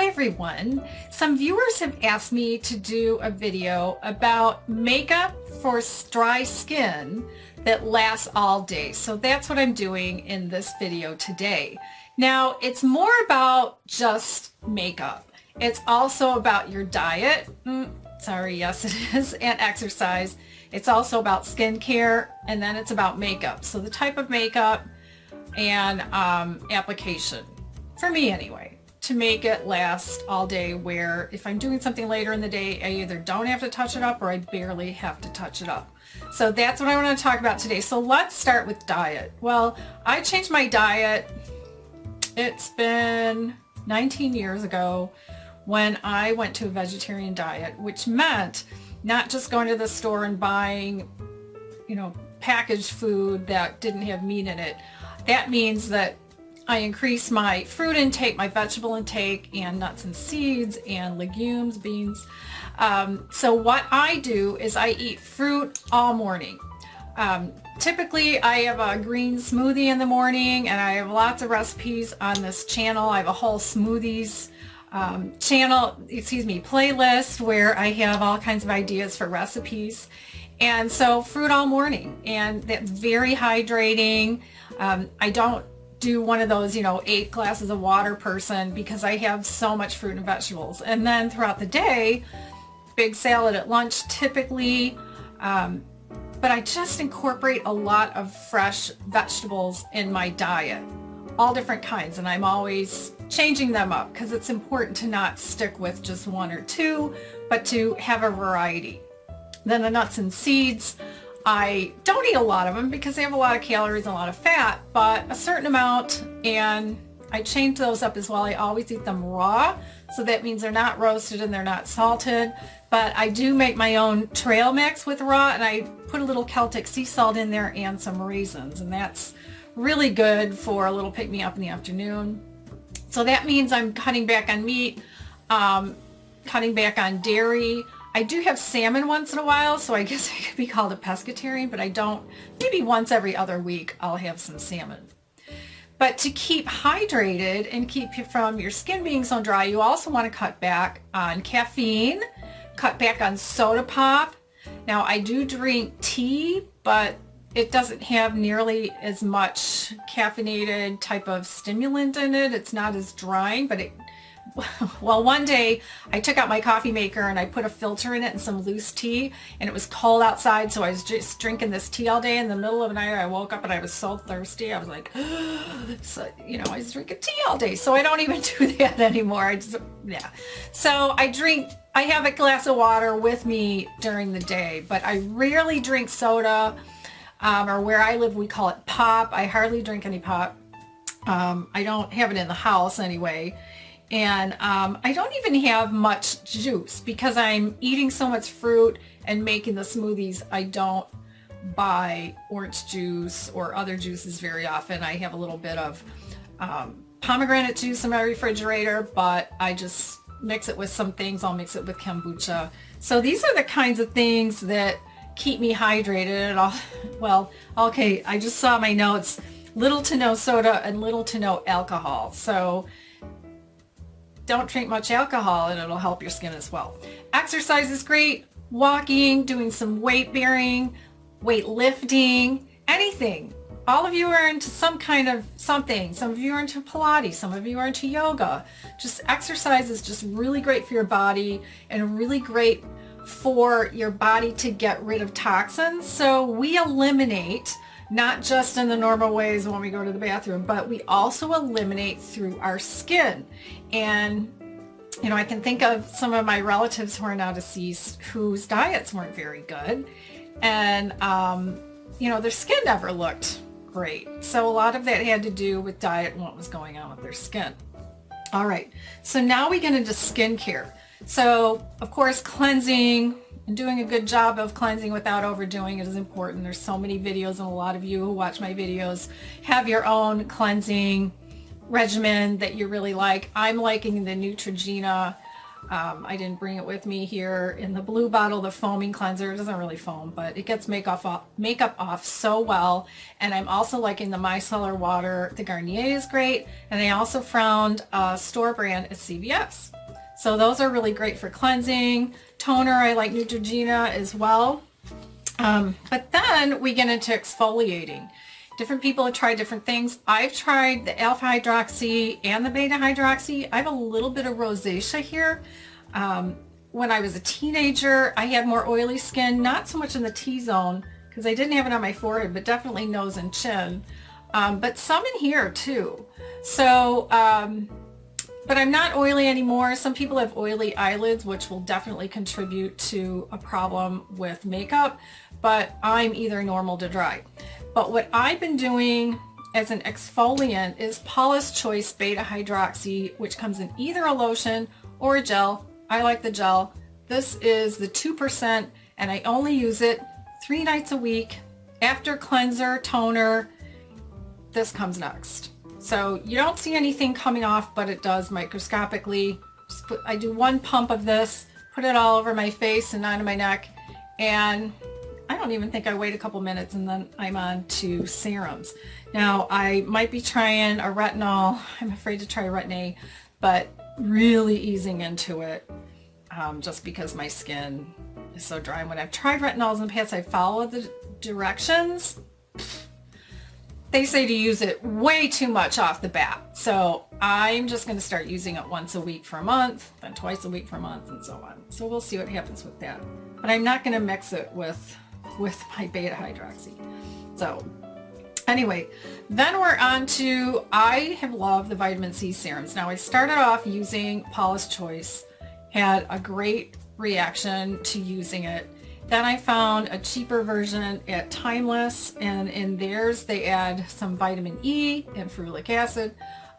Hi everyone. Some viewers have asked me to do a video about makeup for dry skin that lasts all day. So that's what I'm doing in this video today. Now, it's more about just makeup. It's also about your diet. Yes it is. And exercise. It's also about skincare, and then it's about makeup. So the type of makeup and application, for me anyway, to make it last all day, where if I'm doing something later in the day, I either don't have to touch it up or I barely have to touch it up. So that's what I want to talk about today. So let's start with diet. Well, I changed my diet. It's been 19 years ago when I went to a vegetarian diet, which meant not just going to the store and buying, packaged food that didn't have meat in it. That means that I increase my fruit intake, my vegetable intake, and nuts and seeds and legumes, beans. So what I do is I eat fruit all morning. Typically I have a green smoothie in the morning, and I have lots of recipes on this channel. I have a whole smoothies playlist where I have all kinds of ideas for recipes. And so fruit all morning, and that's very hydrating. I don't do one of those 8 glasses of water person, because I have so much fruit and vegetables. And then throughout the day, big salad at lunch typically, but I just incorporate a lot of fresh vegetables in my diet, all different kinds, and I'm always changing them up because it's important to not stick with just 1 or 2, but to have a variety. Then the nuts and seeds, I don't eat a lot of them because they have a lot of calories and a lot of fat, but a certain amount, and I change those up as well. I always eat them raw, so that means they're not roasted and they're not salted. But I do make my own trail mix with raw, and I put a little Celtic sea salt in there and some raisins, and that's really good for a little pick-me-up in the afternoon. So that means I'm cutting back on meat, cutting back on dairy. I do have salmon once in a while, so I guess I could be called a pescatarian, but I don't. Maybe once every other week I'll have some salmon. But to keep hydrated and keep you from your skin being so dry, you also want to cut back on caffeine, cut back on soda pop. Now, I do drink tea, but it doesn't have nearly as much caffeinated type of stimulant in it. It's not as drying, but well, one day I took out my coffee maker and I put a filter in it and some loose tea, and it was cold outside, so I was just drinking this tea all day. In the middle of the night, I woke up and I was so thirsty. I was like, so, I was drinking tea all day, so I don't even do that anymore. So I have a glass of water with me during the day, but I rarely drink soda, or where I live, we call it pop. I hardly drink any pop. I don't have it in the house anyway. And I don't even have much juice because I'm eating so much fruit and making the smoothies. I don't buy orange juice or other juices very often. I have a little bit of pomegranate juice in my refrigerator, but I just mix it with some things. I'll mix it with kombucha. So these are the kinds of things that keep me hydrated. Okay, I just saw my notes. Little to no soda and little to no alcohol. So don't drink much alcohol, and it'll help your skin as well. Exercise is great. Walking, doing some weight bearing, weight lifting, anything. All of you are into some kind of something. Some of you are into Pilates. Some of you are into yoga. Just exercise is just really great for your body and really great for your body to get rid of toxins. So we eliminate, not just in the normal ways when we go to the bathroom, but we also eliminate through our skin. And, I can think of some of my relatives who are now deceased whose diets weren't very good. And, their skin never looked great. So a lot of that had to do with diet and what was going on with their skin. All right. So now we get into skincare. So, of course, cleansing and doing a good job of cleansing without overdoing it is important. There's so many videos, and a lot of you who watch my videos have your own cleansing regimen that you really like. I'm liking the Neutrogena I didn't bring it with me here. In the blue bottle, the foaming cleanser, it doesn't really foam, but it gets makeup off so well. And I'm also liking the micellar water. The Garnier is great. And I also found a store brand at CVS. So those are really great for cleansing. Toner, I like Neutrogena as well. But then we get into exfoliating. Different people have tried different things. I've tried the alpha hydroxy and the beta hydroxy. I have a little bit of rosacea here. When I was a teenager, I had more oily skin, not so much in the T-zone because I didn't have it on my forehead, but definitely nose and chin. But some in here too. So, but I'm not oily anymore. Some people have oily eyelids, which will definitely contribute to a problem with makeup, but I'm either normal to dry. But what I've been doing as an exfoliant is Paula's Choice Beta Hydroxy, which comes in either a lotion or a gel. I like the gel. This is the 2%, and I only use it 3 nights a week. After cleanser, toner, this comes next. So you don't see anything coming off, but it does microscopically. I do 1 pump of this, put it all over my face and onto my neck, and I don't even think I wait a couple minutes, and then I'm on to serums. Now I might be trying a retinol. I'm afraid to try Retin-A, but really easing into it just because my skin is so dry. And when I've tried retinols in the past, I followed the directions. They say to use it way too much off the bat. So I'm just going to start using it once a week for a month, then twice a week for a month, and so on. So we'll see what happens with that. But I'm not going to mix it with my beta hydroxy. So anyway, then we're on to, I have loved the vitamin C serums. Now I started off using Paula's Choice, had a great reaction to using it. Then I found a cheaper version at Timeless, and in theirs they add some vitamin E and ferulic acid.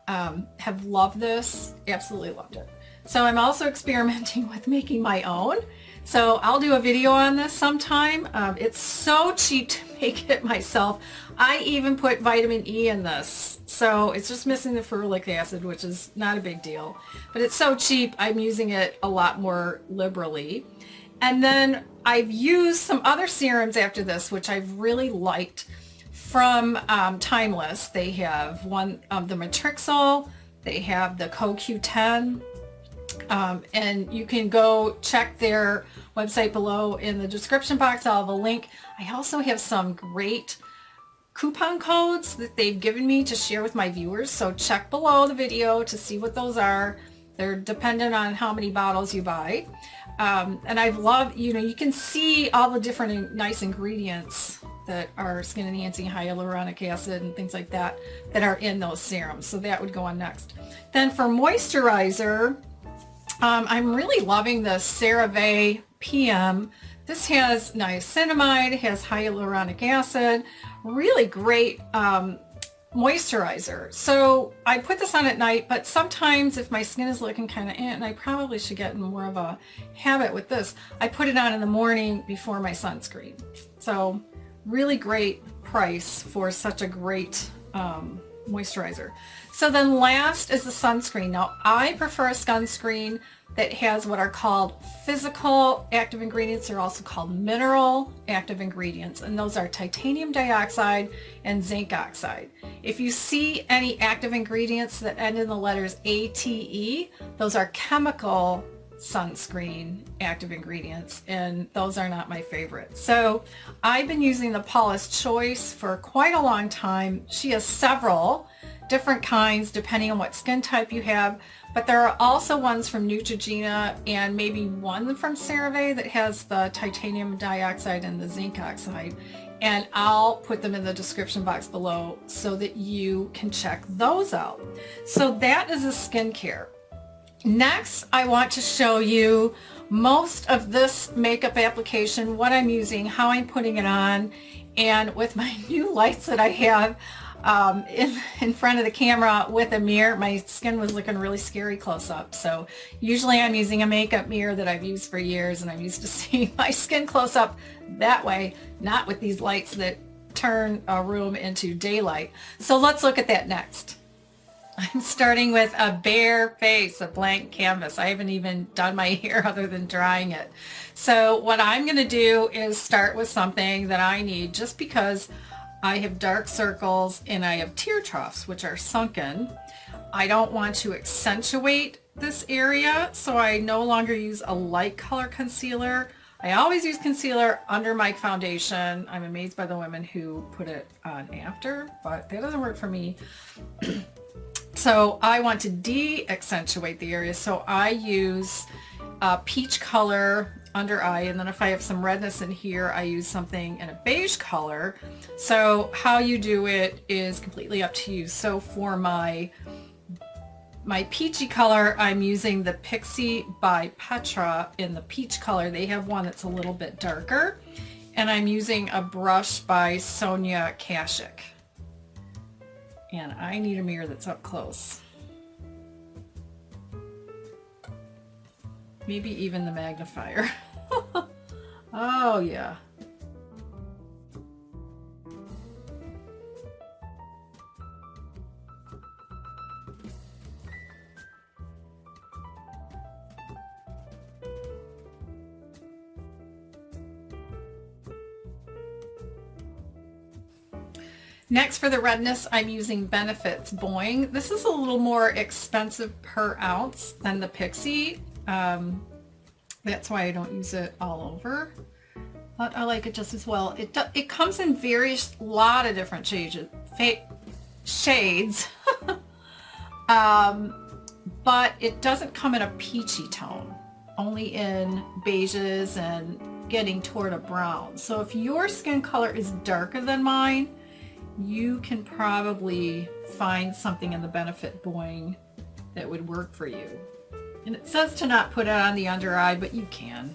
Have loved this, absolutely loved it. So I'm also experimenting with making my own. So I'll do a video on this sometime. It's so cheap to make it myself. I even put vitamin E in this. So it's just missing the ferulic acid, which is not a big deal. But it's so cheap, I'm using it a lot more liberally. And then I've used some other serums after this, which I've really liked from Timeless. They have one, the Matrixyl, they have the CoQ10, and you can go check their website below in the description box. I'll have a link. I also have some great coupon codes that they've given me to share with my viewers, so check below the video to see what those are. They're dependent on how many bottles you buy. And I've loved, you can see all the different nice ingredients that are skin enhancing, hyaluronic acid and things like that that are in those serums. So that would go on next. Then for moisturizer, I'm really loving the CeraVe PM. This has niacinamide, it has hyaluronic acid, really great moisturizer. So I put this on at night, but sometimes if my skin is looking kind of and I probably should get in more of a habit with this, I put it on in the morning before my sunscreen. So really great price for such a great moisturizer. So then last is the sunscreen. Now I prefer a sunscreen that has what are called physical active ingredients. They're also called mineral active ingredients, and those are titanium dioxide and zinc oxide. If you see any active ingredients that end in the letters ATE, those are chemical sunscreen active ingredients, and those are not my favorite. So I've been using the Paula's Choice for quite a long time. She has several different kinds depending on what skin type you have, but there are also ones from Neutrogena and maybe one from CeraVe that has the titanium dioxide and the zinc oxide, and I'll put them in the description box below so that you can check those out. So that is a skincare. Next, I want to show you most of this makeup application, what I'm using, how I'm putting it on, and with my new lights that I have in front of the camera with a mirror. My skin was looking really scary close up, so usually I'm using a makeup mirror that I've used for years, and I'm used to seeing my skin close up that way, not with these lights that turn a room into daylight. So let's look at that next. I'm starting with a bare face, a blank canvas. I haven't even done my hair other than drying it. So what I'm going to do is start with something that I need just because I have dark circles and I have tear troughs, which are sunken. I don't want to accentuate this area, so I no longer use a light color concealer. I always use concealer under my foundation. I'm amazed by the women who put it on after, but that doesn't work for me. So I want to de-accentuate the area, so I use a peach color under eye, and then if I have some redness in here, I use something in a beige color. So how you do it is completely up to you. So for my peachy color, I'm using the Pixi by Petra in the peach color. They have one that's a little bit darker, and I'm using a brush by Sonia Kashik. And I need a mirror that's up close. Maybe even the magnifier. Oh yeah. Next, for the redness, I'm using Benefit's Boing. This is a little more expensive per ounce than the Pixi. That's why I don't use it all over, but I like it just as well. It comes in various, lot of different shades, but it doesn't come in a peachy tone, only in beiges and getting toward a brown. So if your skin color is darker than mine, you can probably find something in the Benefit Boing that would work for you. And it says to not put it on the under eye, but you can.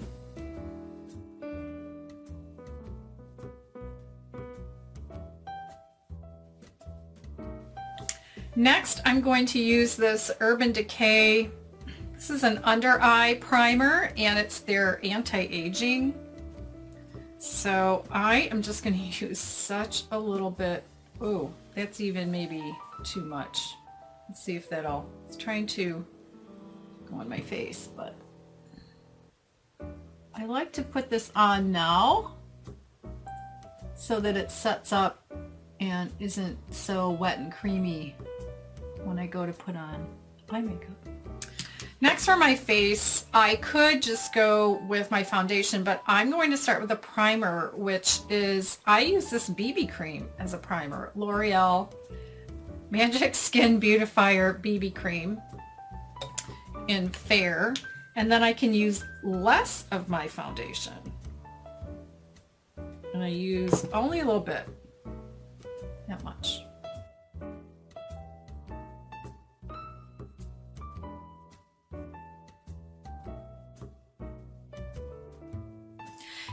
Next, I'm going to use this Urban Decay. This is an under eye primer, and it's their anti-aging. So I am just going to use such a little bit. Oh, that's even maybe too much. Let's see if that'll, it's trying to go on my face, but I like to put this on now so that it sets up and isn't so wet and creamy when I go to put on eye makeup. Next, for my face, I could just go with my foundation, but I'm going to start with a primer, which is, I use this BB cream as a primer. L'Oreal Magic Skin Beautifier BB cream in Fair, and then I can use less of my foundation. And I use only a little bit, not much.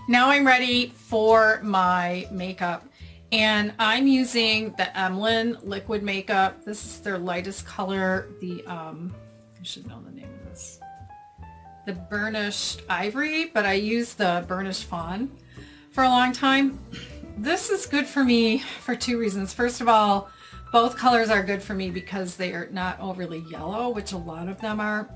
Now I'm ready for my makeup, and I'm using the Emlyn liquid makeup. This is their lightest color, the I should know the name of this, the Burnished Ivory, but I used the Burnished Fawn for a long time. This is good for me for two reasons. First of all, both colors are good for me because they are not overly yellow, which a lot of them are.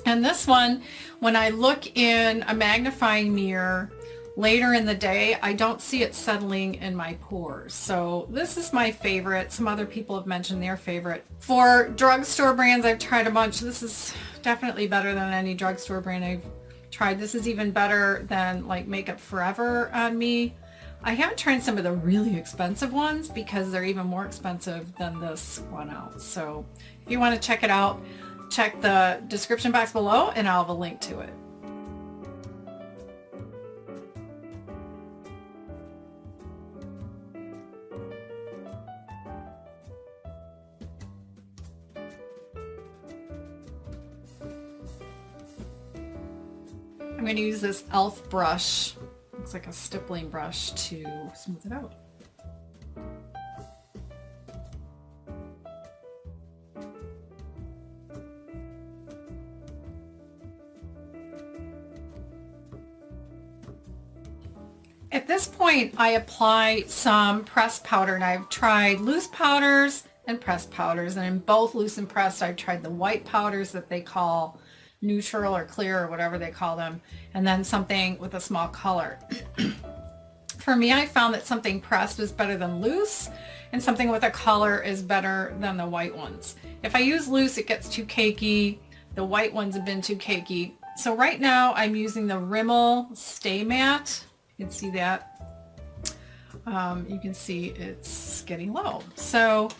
And this one, when I look in a magnifying mirror later in the day, I don't see it settling in my pores. So this is my favorite. Some other people have mentioned their favorite. For drugstore brands, I've tried a bunch. This is definitely better than any drugstore brand I've tried. This is even better than like Makeup Forever on me. I haven't tried some of the really expensive ones because they're even more expensive than this 1 ounce. So if you want to check it out, check the description box below and I'll have a link to it. I'm going to use this e.l.f. brush, looks like a stippling brush, to smooth it out. At this point, I apply some pressed powder, and I've tried loose powders and pressed powders. And in both loose and pressed, I've tried the white powders that they call neutral or clear or whatever they call them, and then something with a small color. For me, I found that something pressed is better than loose, and something with a color is better than the white ones. If I use loose, it gets too cakey. The white ones have been too cakey. So right now I'm using the Rimmel Stay Matte. You can see that. You can see it's getting low. So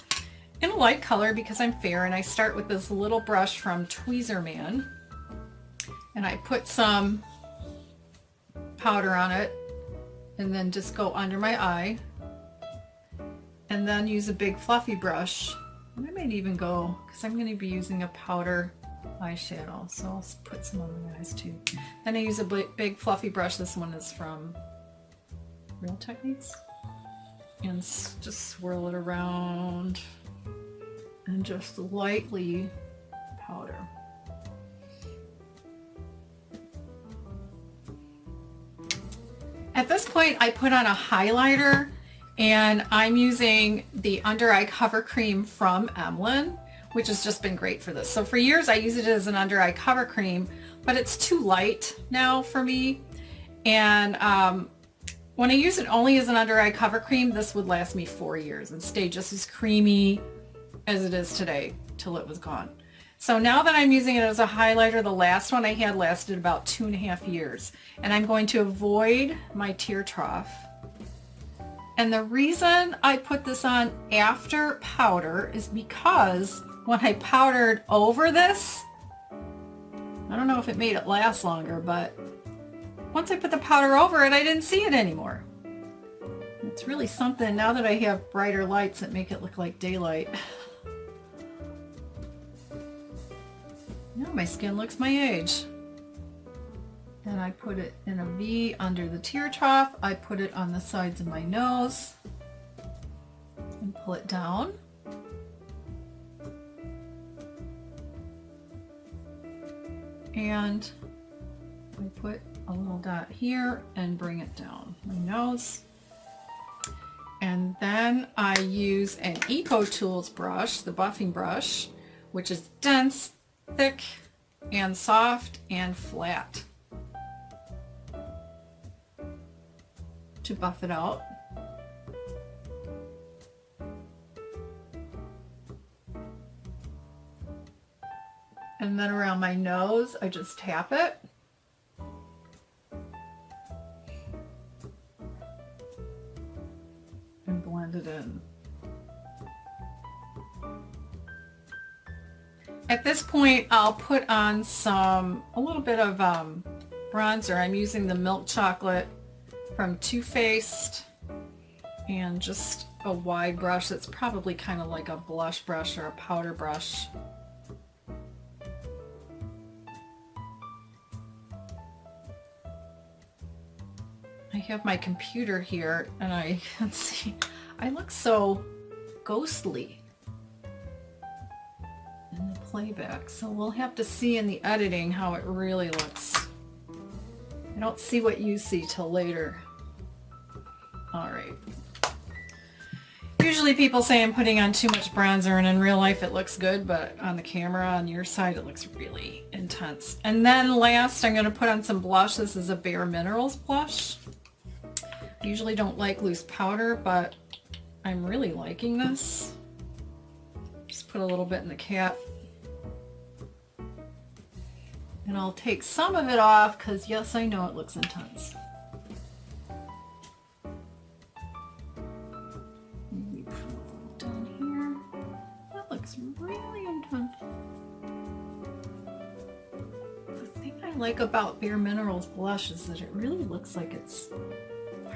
in a light color, because I'm fair, and I start with this little brush from Tweezerman, and I put some powder on it, and then just go under my eye, and then use a big fluffy brush. And I might even go, because I'm going to be using a powder eyeshadow, so I'll put some on my eyes too. Then I use a big fluffy brush. This one is from Real Techniques, and just swirl it around and just lightly powder. At this point, I put on a highlighter, and I'm using the under eye cover cream from Emlyn, which has just been great for this. So for years I use it as an under eye cover cream, but it's too light now for me. And when I use it only as an under eye cover cream, this would last me 4 years and stay just as creamy as it is today till it was gone. So now that I'm using it as a highlighter, the last one I had lasted about 2.5 years. And I'm going to avoid my tear trough. And the reason I put this on after powder is because when I powdered over this, I don't know if it made it last longer, but once I put the powder over it, I didn't see it anymore. It's really something now that I have brighter lights that make it look like daylight. Now my skin looks my age. And I put it in a V under the tear trough. I put it on the sides of my nose and pull it down. And I put a little dot here and bring it down my nose. And then I use an Eco Tools brush, the buffing brush, which is dense, thick, and soft and flat, to buff it out. And then around my nose, I just tap it. And blend it in. At this point, I'll put on a little bit of bronzer. I'm using the Milk Chocolate from Too Faced, and just a wide brush that's probably kind of like a blush brush or a powder brush. I have my computer here, and I can see I look so ghostly in the playback, so we'll have to see in the editing how it really looks. I don't see what you see till later. All right. Usually people say I'm putting on too much bronzer, and in real life it looks good, but on the camera on your side it looks really intense. And then last, I'm going to put on some blush. This is a Bare Minerals blush. I usually don't like loose powder, but I'm really liking this. Just put a little bit in the cap. And I'll take some of it off because, yes, I know it looks intense. Maybe put a little down here. That looks really intense. The thing I like about Bare Minerals blush is that it really looks like it's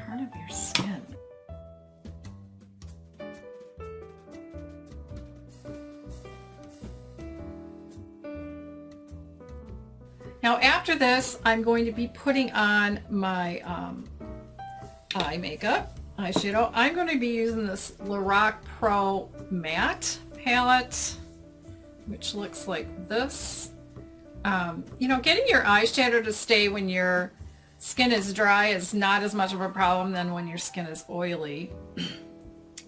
part of your skin. Now after this, I'm going to be putting on my eye makeup, eyeshadow. I'm going to be using this LORAC Pro Matte palette, which looks like this. You know, getting your eyeshadow to stay when your skin is dry is not as much of a problem than when your skin is oily.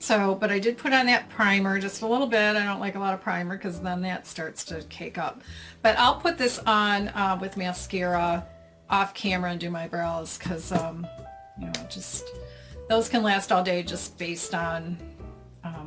So, but I did put on that primer just a little bit. I don't like a lot of primer because then that starts to cake up. But I'll put this on with mascara off camera and do my brows because, you know, just those can last all day just based on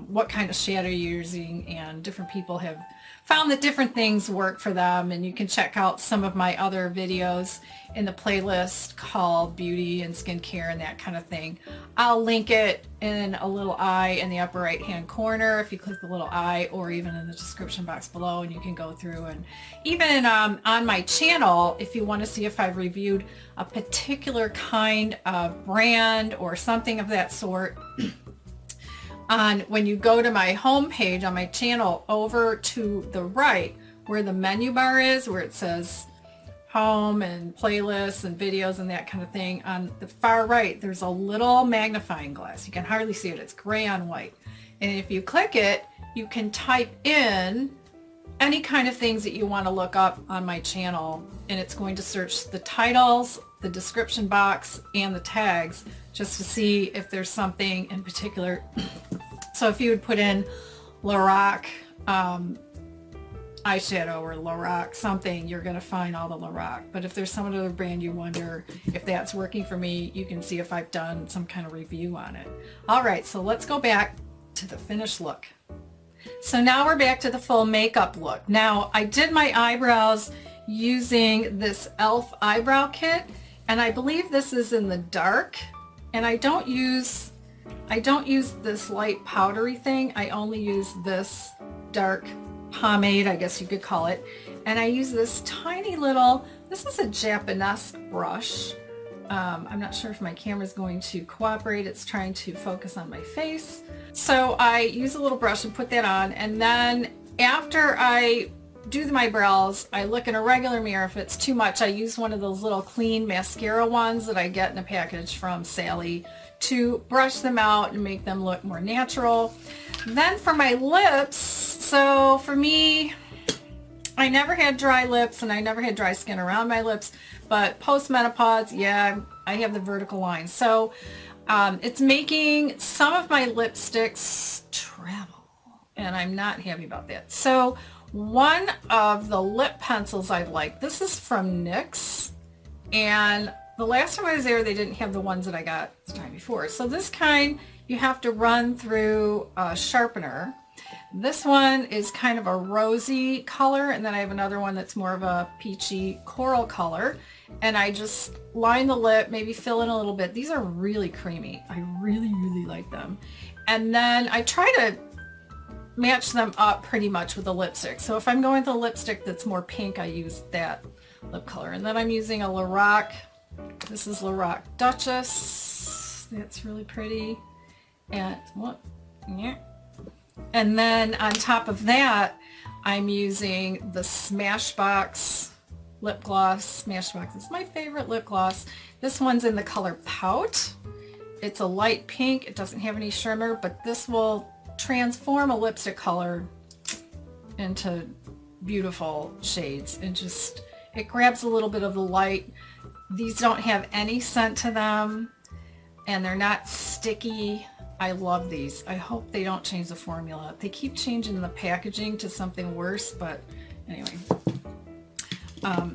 what kind of shadow you're using, and different people have found that different things work for them. And you can check out some of my other videos in the playlist called beauty and skincare and that kind of thing. I'll link it in a little eye in the upper right hand corner if you click the little eye, or even in the description box below, and you can go through. And even on my channel, if you want to see if I've reviewed a particular kind of brand or something of that sort, when you go to my home page on my channel, over to the right where the menu bar is, where it says home and playlists and videos and that kind of thing, on the far right there's a little magnifying glass. You can hardly see it, it's gray on white, and if you click it you can type in any kind of things that you want to look up on my channel, and it's going to search the titles, the description box, and the tags just to see if there's something in particular. So if you would put in LORAC eyeshadow or LORAC something, you're going to find all the LORAC. But if there's some other brand you wonder if that's working for me, you can see if I've done some kind of review on it. All right, so let's go back to the finished look. So now we're back to the full makeup look. Now I did my eyebrows using this e.l.f. eyebrow kit, and I believe this is in the dark, and I don't use this light powdery thing. I only use this dark pomade, I guess you could call it, and I use this tiny little, this is a Japanese brush. I'm not sure if my camera's going to cooperate. It's trying to focus on my face. So I use a little brush and put that on, and then after I do my brows, I look in a regular mirror. If it's too much, I use one of those little clean mascara ones that I get in a package from Sally to brush them out and make them look more natural. Then for my lips, so for me, I never had dry lips and I never had dry skin around my lips, but post-menopause, yeah, I have the vertical line. So it's making some of my lipsticks travel, and I'm not happy about that. So one of the lip pencils I like, this is from NYX, and the last time I was there, they didn't have the ones that I got the time before. So this kind, you have to run through a sharpener. This one is kind of a rosy color, and then I have another one that's more of a peachy coral color, and I just line the lip, maybe fill in a little bit. These are really creamy. I really, really like them. And then I try to match them up pretty much with the lipstick. So if I'm going with a lipstick that's more pink, I use that lip color. And then I'm using a LORAC. This is LORAC Duchess. That's really pretty. And what? Yeah. And then on top of that, I'm using the Smashbox lip gloss. Smashbox is my favorite lip gloss. This one's in the color Pout. It's a light pink. It doesn't have any shimmer, but this will transform a lipstick color into beautiful shades, and just, it grabs a little bit of the light. These don't have any scent to them, and they're not sticky. I love these. I hope they don't change the formula. They keep changing the packaging to something worse, but anyway,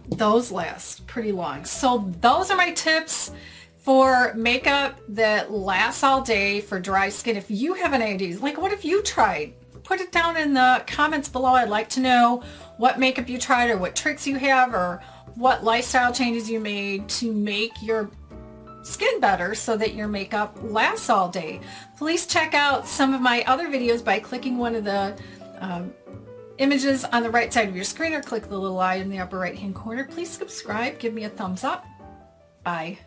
those last pretty long. So those are my tips for makeup that lasts all day for dry skin. If you have any ideas, like what have you tried? Put it down in the comments below. I'd like to know what makeup you tried, or what tricks you have, or what lifestyle changes you made to make your skin better so that your makeup lasts all day. Please check out some of my other videos by clicking one of the images on the right side of your screen, or click the little eye in the upper right hand corner. Please subscribe, give me a thumbs up. Bye.